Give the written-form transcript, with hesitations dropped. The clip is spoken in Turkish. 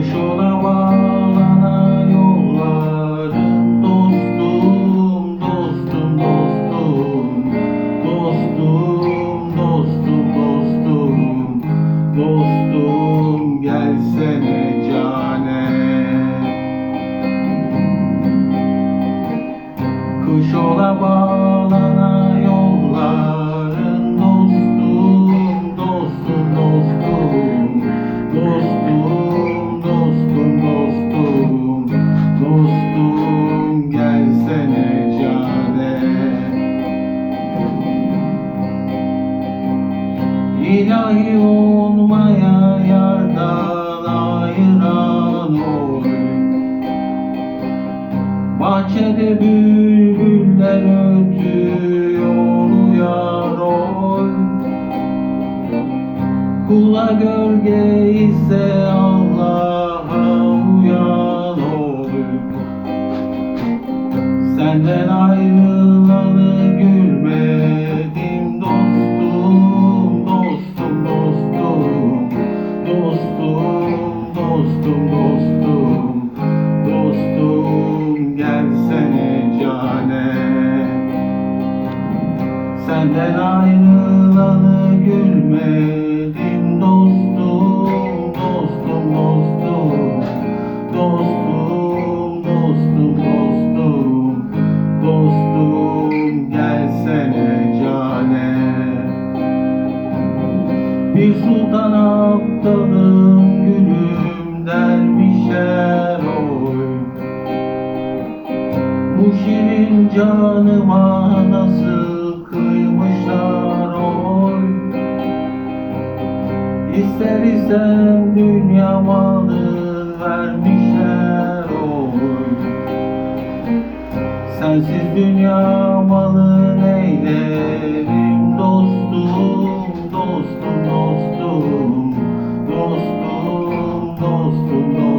Kuş ola bağlana yolların dostum, dostum, dostum, dostum, dostum, dostum, dostum, gelsene cane. Kuş ola bağlana yolların dostum, dostum, dostum, dostum, dostum, dostum, dostum, gelsene cane. İlahi olmaya yardan ayıran oy, bahçede bülbüller ötüyor uyar oy. Kula gölge ise Allah'a uyan oy. Senden ayrılalı gülmedim dostum, dostum, dostum, dostum, dostum, dostum, dostum, gelsene cane. Senden ayrılalı gülmedim dostum, dostum, dostum, dostum, dostum, dostum, dostum, gelsene cane. Bir sultan aptalım gülüm dervişler oy, bu şirin canıma nasıl kıymışlar oy. İster isen dünya malı vermişler oy. Sensiz dünya malı neylerim dostum, dostum, dostum, dostum, dostum, dostum.